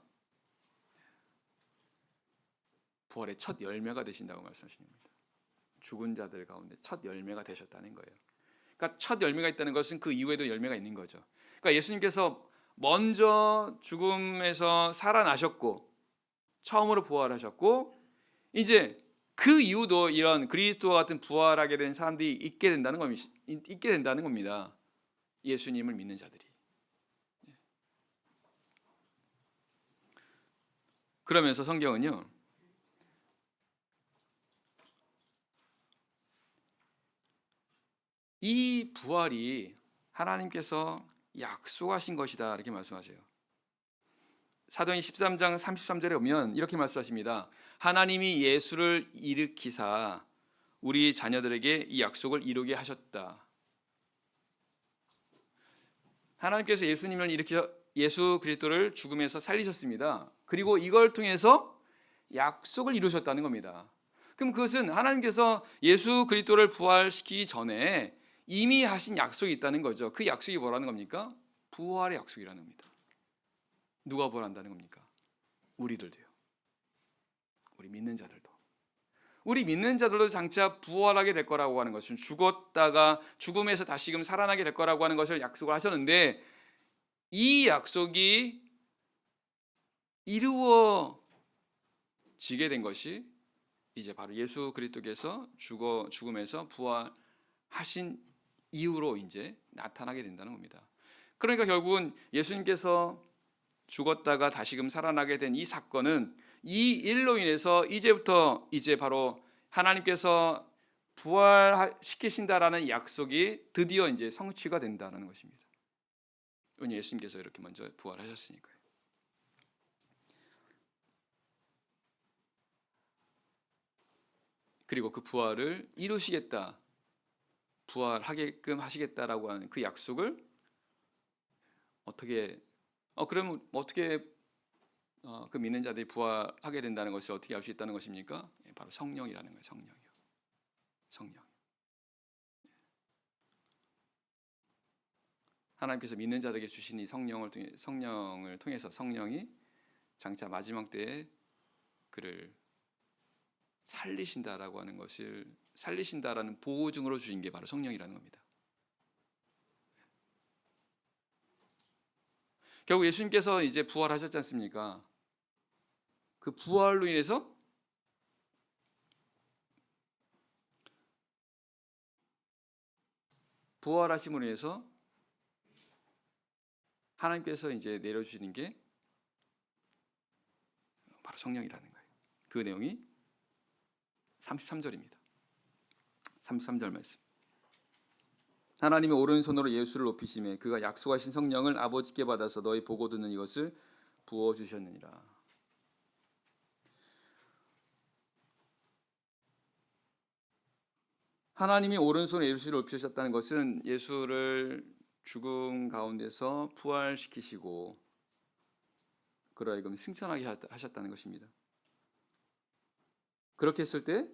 부활의 첫 열매가 되신다고 말씀하십니다. 죽은 자들 가운데 첫 열매가 되셨다는 거예요. 그러니까 첫 열매가 있다는 것은 그 이후에도 열매가 있는 거죠. 그러니까 예수님께서 먼저 죽음에서 살아나셨고 처음으로 부활하셨고, 이제 그 이후도 이런 그리스도와 같은 부활하게 된 사람들이 있게 된다는 겁니다. 예수님을 믿는 자들이. 그러면서 성경은요, 이 부활이 하나님께서 약속하신 것이다 이렇게 말씀하세요. 사도행 13장 33절에 보면 이렇게 말씀하십니다. 하나님이 예수를 일으키사 우리 자녀들에게 이 약속을 이루게 하셨다. 하나님께서 예수님을 일으켜 예수 그리스도를 죽음에서 살리셨습니다. 그리고 이걸 통해서 약속을 이루셨다는 겁니다. 그럼 그것은 하나님께서 예수 그리스도를 부활시키기 전에 이미 하신 약속이 있다는 거죠. 그 약속이 뭐라는 겁니까? 부활의 약속이라는 겁니다. 누가 부활한다는 겁니까? 우리들도요. 우리 믿는 자들도. 우리 믿는 자들도 장차 부활하게 될 거라고 하는 것은, 죽었다가 죽음에서 다시금 살아나게 될 거라고 하는 것을 약속을 하셨는데, 이 약속이 이루어지게 된 것이 이제 바로 예수 그리스도께서 죽음에서 부활하신 이후로 이제 나타나게 된다는 겁니다. 그러니까 결국은 예수님께서 죽었다가 다시금 살아나게 된 이 사건은 이 일로 인해서 이제부터 이제 바로 하나님께서 부활시키신다라는 약속이 드디어 이제 성취가 된다는 것입니다. 왜냐하면 예수님께서 이렇게 먼저 부활하셨으니까요. 그리고 그 부활을 이루시겠다, 부활하게끔 하시겠다라고 하는 그 약속을 그러면 어떻게 그 믿는 자들이 부활하게 된다는 것을 어떻게 알 수 있다는 것입니까? 바로 성령이라는 거예요. 성령. 하나님께서 믿는 자들에게 주신 이 성령을 통해서 성령이 장차 마지막 때에 그를 살리신다라고 하는 것을, 살리신다라는 보증으로 주신 게 바로 성령이라는 겁니다. 결국 예수님께서 이제 부활하셨지 않습니까? 그 부활로 인해서 부활하심으로 인해서 하나님께서 이제 내려주시는 게 바로 성령이라는 거예요. 그 내용이 33절입니다. 33절 말씀. 하나님의 오른손으로 예수를 높이시매 그가 약속하신 성령을 아버지께 받아서 너희 보고 듣는 이것을 부어주셨느니라. 하나님이 오른손에 예수를 높이셨다는 것은 예수를 죽음 가운데서 부활시키시고 그러하여금 승천하게 하셨다는 것입니다. 그렇게 했을 때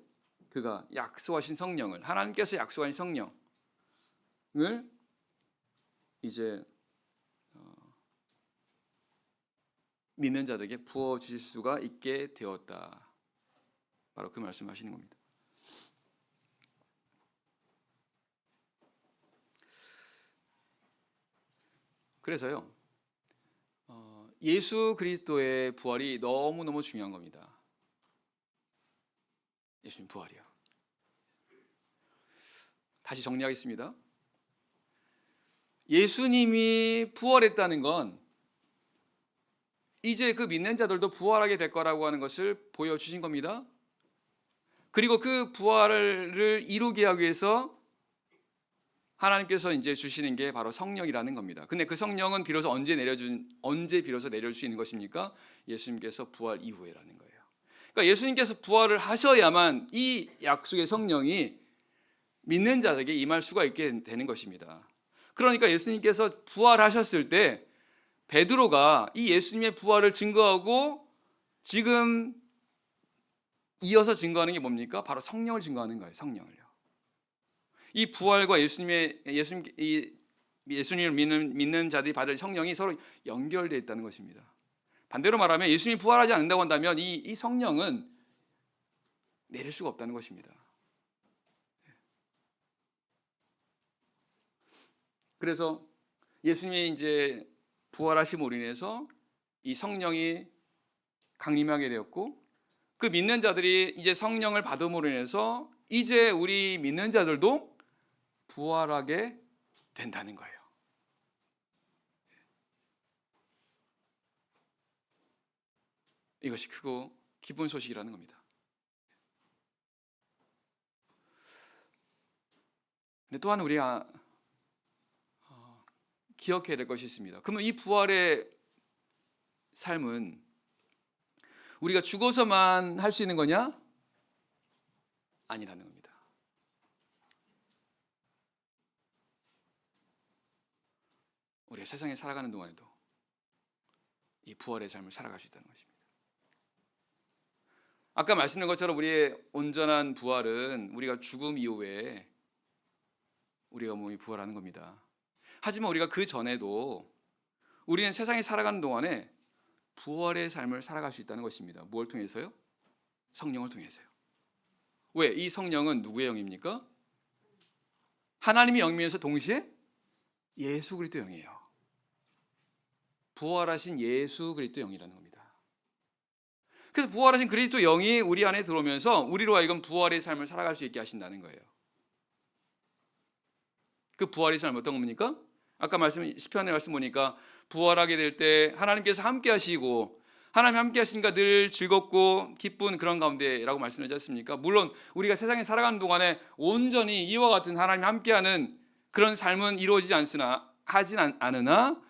그가 약속하신 성령을, 하나님께서 약속하신 성령을 이제 믿는 자들에게 부어주실 수가 있게 되었다. 바로 그 말씀하시는 겁니다. 그래서요, 예수 그리스도의 부활이 너무너무 중요한 겁니다. 예수님 부활이요. 다시 정리하겠습니다. 예수님이 부활했다는 건 이제 그 믿는 자들도 부활하게 될 거라고 하는 것을 보여주신 겁니다. 그리고 그 부활을 이루게 하기 위해서 하나님께서 이제 주시는 게 바로 성령이라는 겁니다. 근데 그 성령은 언제 비로소 내려줄 수 있는 것입니까? 예수님께서 부활 이후에라는 거예요. 그러니까 예수님께서 부활을 하셔야만 이 약속의 성령이 믿는 자에게 임할 수가 있게 되는 것입니다. 그러니까 예수님께서 부활하셨을 때 베드로가 이 예수님의 부활을 증거하고 지금 이어서 증거하는 게 뭡니까? 바로 성령을 증거하는 거예요. 성령을요. 이 부활과 예수님을 믿는 자들이 받을 성령이 서로 연결되어 있다는 것입니다. 반대로 말하면 예수님이 부활하지 않는다고 한다면 이 성령은 내릴 수가 없다는 것입니다. 그래서 예수님이 이제 부활하심으로 인해서 이 성령이 강림하게 되었고, 그 믿는 자들이 이제 성령을 받음으로 인해서 이제 우리 믿는 자들도 부활하게 된다는 거예요. 이것이 크고 기쁜 소식이라는 겁니다. 근데 또한 우리가 기억해야 될 것이 있습니다. 그러면 이 부활의 삶은 우리가 죽어서만 할 수 있는 거냐? 아니라는 겁니다. 우리가 세상에 살아가는 동안에도 이 부활의 삶을 살아갈 수 있다는 것입니다. 아까 말씀드린 것처럼 우리의 온전한 부활은 우리가 죽음 이후에 우리가 몸이 부활하는 겁니다. 하지만 우리가 그 전에도 우리는 세상에 살아가는 동안에 부활의 삶을 살아갈 수 있다는 것입니다. 무엇을 통해서요? 성령을 통해서요. 왜? 이 성령은 누구의 영입니까? 하나님의 영이면서 동시에 예수 그리스도 영이에요. 부활하신 예수 그리스도 영이라는 겁니다. 그래서 부활하신 그리스도 영이 우리 안에 들어오면서 우리로 하여금 부활의 삶을 살아갈 수 있게 하신다는 거예요. 그 부활의 삶 어떤 겁니까? 아까 시편의 말씀 보니까 부활하게 될 때 하나님께서 함께 하시고, 하나님 함께 하시니까 늘 즐겁고 기쁜 그런 가운데라고 말씀하지 않습니까? 물론 우리가 세상에 살아가는 동안에 온전히 이와 같은 하나님 함께하는 그런 삶은 이루어지지 않으나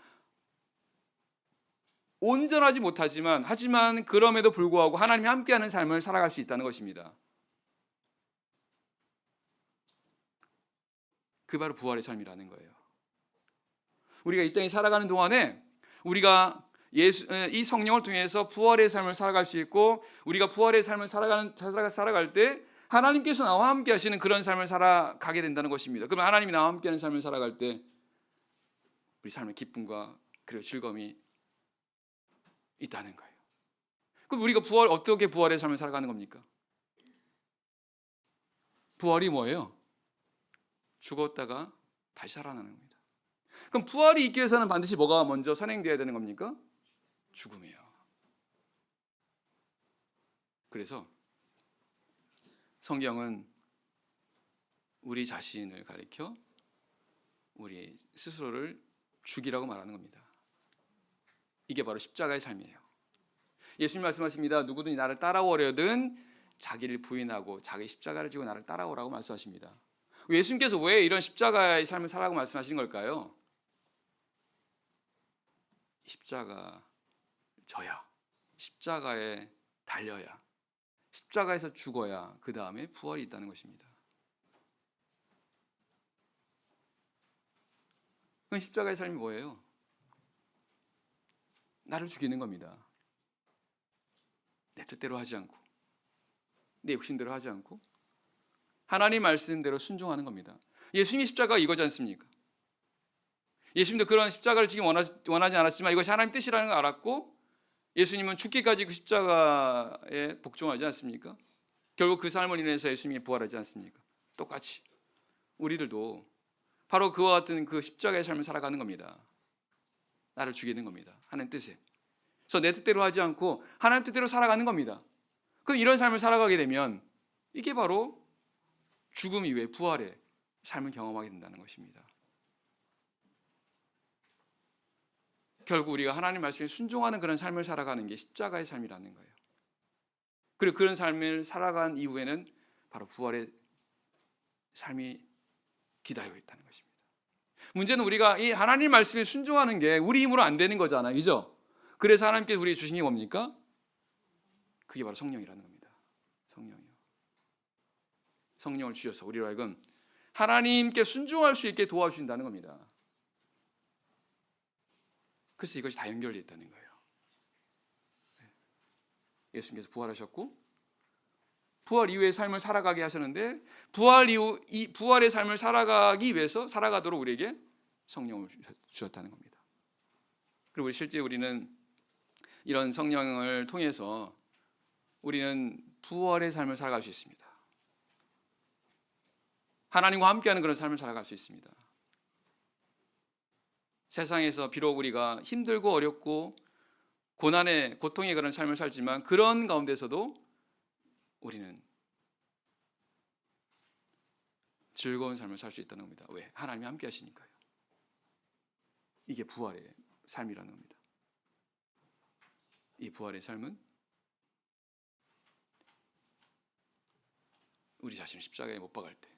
온전하지 못하지만 하지만 그럼에도 불구하고 하나님이 함께하는 삶을 살아갈 수 있다는 것입니다. 그 바로 부활의 삶이라는 거예요. 우리가 이 땅에 살아가는 동안에 우리가 이 성령을 통해서 부활의 삶을 살아갈 수 있고, 우리가 부활의 삶을 살아갈 때 하나님께서 나와 함께 하시는 그런 삶을 살아가게 된다는 것입니다. 그럼 하나님이 나와 함께 하는 삶을 살아갈 때 우리 삶의 기쁨과 그리고 즐거움이 있다는 거예요. 그럼 우리가 어떻게 부활의 삶을 살아가는 겁니까? 부활이 뭐예요? 죽었다가 다시 살아나는 겁니다. 그럼 부활이 있기 위해서는 반드시 뭐가 먼저 선행되어야 되는 겁니까? 죽음이에요. 그래서 성경은 우리 자신을 가리켜 우리 스스로를 죽이라고 말하는 겁니다. 이게 바로 십자가의 삶이에요. 예수님 말씀하십니다. 누구든지 나를 따라오려든 자기를 부인하고 자기 십자가를 지고 나를 따라오라고 말씀하십니다. 예수님께서 왜 이런 십자가의 삶을 살라고 말씀하시는 걸까요? 십자가 져야, 십자가에 달려야, 십자가에서 죽어야 그 다음에 부활이 있다는 것입니다. 그럼 십자가의 삶이 뭐예요? 나를 죽이는 겁니다. 내 뜻대로 하지 않고, 내 욕심대로 하지 않고 하나님 말씀대로 순종하는 겁니다. 예수님의 십자가가 이거지 않습니까? 예수님도 그런 십자가를 지금 원하지 않았지만 이것이 하나님 뜻이라는 걸 알았고, 예수님은 죽기까지 그 십자가에 복종하지 않습니까? 결국 그 삶을 인해서 예수님이 부활하지 않습니까? 똑같이 우리들도 바로 그와 같은 그 십자가의 삶을 살아가는 겁니다. 나를 죽이는 겁니다. 하나님 뜻에. 그래서 내 뜻대로 하지 않고 하나님 뜻대로 살아가는 겁니다. 그럼 이런 삶을 살아가게 되면 이게 바로 죽음 이후에 부활의 삶을 경험하게 된다는 것입니다. 결국 우리가 하나님 말씀에 순종하는 그런 삶을 살아가는 게 십자가의 삶이라는 거예요. 그리고 그런 삶을 살아간 이후에는 바로 부활의 삶이 기다리고 있다는 것입니다. 문제는 우리가 이 하나님 말씀에 순종하는 게 우리 힘으로 안 되는 거잖아요. 그죠? 그래서 하나님께서 우리에게 주신 게 뭡니까? 그게 바로 성령이라는 겁니다. 성령이요. 성령을 주셔서 우리로 하여금 하나님께 순종할 수 있게 도와주신다는 겁니다. 그래서 이것이 다 연결되어 있다는 거예요. 예수님께서 부활하셨고 부활 이후의 삶을 살아가게 하셨는데 부활 이후 이 부활의 삶을 살아가기 위해서 살아가도록 우리에게 성령을 주셨다는 겁니다. 그리고 실제 우리는 이런 성령을 통해서 우리는 부활의 삶을 살아갈 수 있습니다. 하나님과 함께하는 그런 삶을 살아갈 수 있습니다. 세상에서 비록 우리가 힘들고 어렵고 고통의 그런 삶을 살지만 그런 가운데서도 우리는 즐거운 삶을 살 수 있다는 겁니다. 왜? 하나님이 함께 하시니까요. 이게 부활의 삶이라는 겁니다. 이 부활의 삶은 우리 자신을 십자가에 못 박을 때,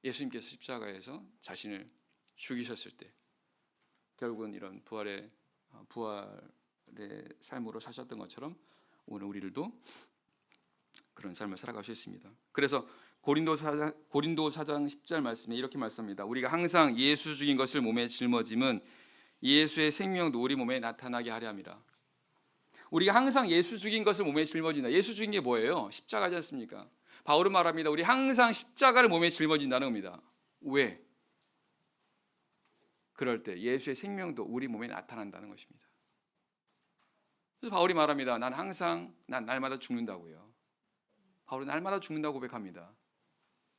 예수님께서 십자가에서 자신을 죽이셨을 때 결국은 이런 부활의 삶으로 사셨던 것처럼 오늘 우리들도 그런 삶을 살아갈 수 있습니다. 그래서 고린도 4장 10절 말씀에 이렇게 말씀합니다. 우리가 항상 예수 죽인 것을 몸에 짊어짐은 예수의 생명도 우리 몸에 나타나게 하려 함이라. 우리가 항상 예수 죽인 것을 몸에 짊어진다. 예수 죽인 게 뭐예요? 십자가지 않습니까? 바울은 말합니다. 우리 항상 십자가를 몸에 짊어진다는 겁니다. 왜? 그럴 때 예수의 생명도 우리 몸에 나타난다는 것입니다. 그래서 바울이 말합니다. 난 날마다 죽는다고요. 바울은 날마다 죽는다고 고백합니다.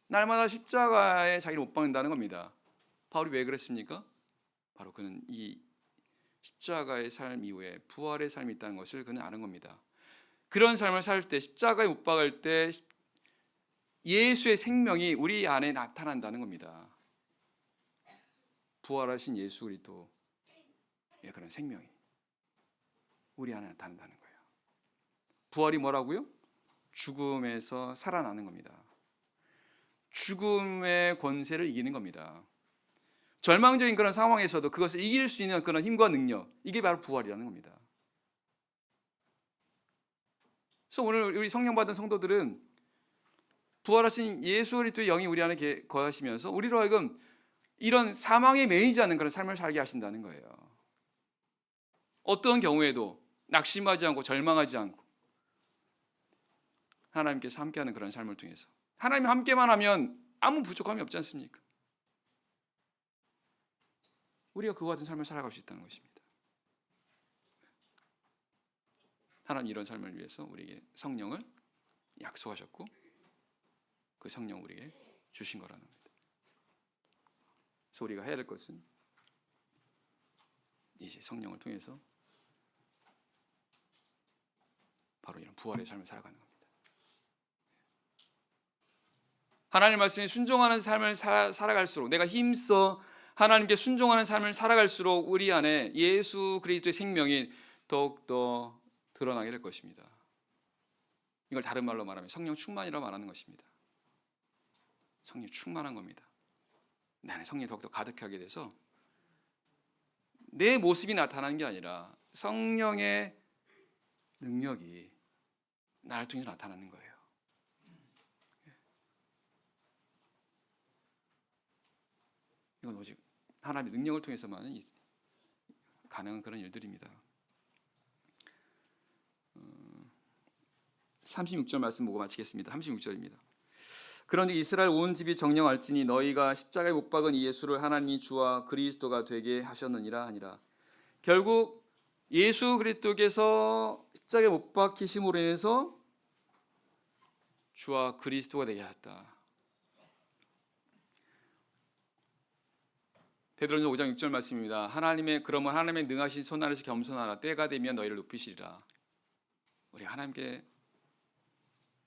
날마다 십자가에 자기를 못 박는다는 겁니다. 바울이 왜 그랬습니까? 바로 그는 이 십자가의 삶 이후에 부활의 삶이 있다는 것을 그는 아는 겁니다. 그런 삶을 살 때 십자가에 못 박을 때 예수의 생명이 우리 안에 나타난다는 겁니다. 부활하신 예수 그리스도의 그런 생명이 우리 안에 나타난다는 거예요. 부활이 뭐라고요? 죽음에서 살아나는 겁니다. 죽음의 권세를 이기는 겁니다. 절망적인 그런 상황에서도 그것을 이길 수 있는 그런 힘과 능력, 이게 바로 부활이라는 겁니다. 그래서 오늘 우리 성령 받은 성도들은 부활하신 예수 그리스도의 영이 우리 안에 거하시면서 우리로 하여금 이런 사망에 매이지 않는 그런 삶을 살게 하신다는 거예요. 어떤 경우에도 낙심하지 않고 절망하지 않고 하나님께서 함께하는 그런 삶을 통해서 하나님 함께만 하면 아무 부족함이 없지 않습니까? 우리가 그와 같은 삶을 살아갈 수 있다는 것입니다. 하나님 이런 삶을 위해서 우리에게 성령을 약속하셨고 그 성령 우리에게 주신 거라는 겁니다. 그래서 우리가 해야 될 것은 이제 성령을 통해서 바로 이런 부활의 삶을 살아가는 겁니다. 하나님 말씀에 순종하는 삶을 살아갈수록 내가 힘써 하나님께 순종하는 삶을 살아갈수록 우리 안에 예수 그리스도의 생명이 더욱더 드러나게 될 것입니다. 이걸 다른 말로 말하면 성령 충만이라고 말하는 것입니다. 성령 충만한 겁니다. 내 안에 성령이 더욱더 가득하게 돼서 내 모습이 나타나는 게 아니라 성령의 능력이 나를 통해서 나타나는 거예요. 이건 오직 하나님의 능력을 통해서만 가능한 그런 일들입니다. 36절 말씀 보고 마치겠습니다. 36절입니다. 그런데 이스라엘 온 집이 정령할지니 너희가 십자가에 못 박은 이 예수를 하나님이 주와 그리스도가 되게 하셨느니라 하니라. 결국 예수 그리스도께서 십자가에 못 박히심으로 인해서 주와 그리스도가 되게 하셨다. 베드로전서 5장 6절 말씀입니다. 그러면 하나님의 능하신 손 아래서 겸손하라. 때가 되면 너희를 높이시리라. 우리 하나님께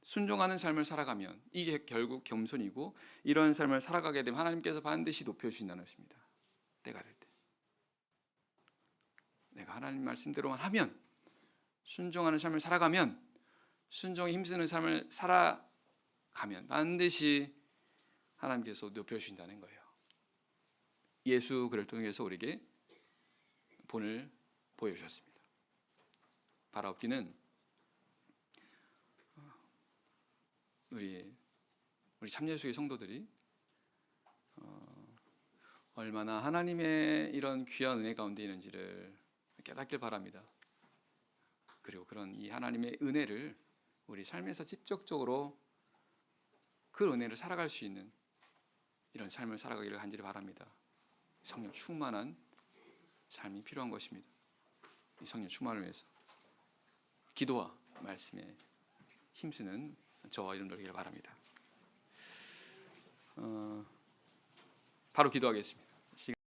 순종하는 삶을 살아가면 이게 결국 겸손이고 이런 삶을 살아가게 되면 하나님께서 반드시 높여주신다는 것입니다. 때가 될 때. 내가 하나님 말씀대로만 하면, 순종하는 삶을 살아가면, 순종에 힘쓰는 삶을 살아가면 반드시 하나님께서 높여주신다는 거예요. 예수 그를 통해서 우리에게 본을 보여주셨습니다. 바라옵기는 우리 참예수의 성도들이 얼마나 하나님의 이런 귀한 은혜 가운데 있는지를 깨닫길 바랍니다. 그리고 그런 이 하나님의 은혜를 우리 삶에서 직접적으로 그 은혜를 살아갈 수 있는 이런 삶을 살아가기를 간절히 바랍니다. 성령 충만한 삶이 필요한 것입니다. 이 성령 충만을 위해서 기도와 말씀에 힘쓰는 저와 여러분 되기를 바랍니다. 바로 기도하겠습니다.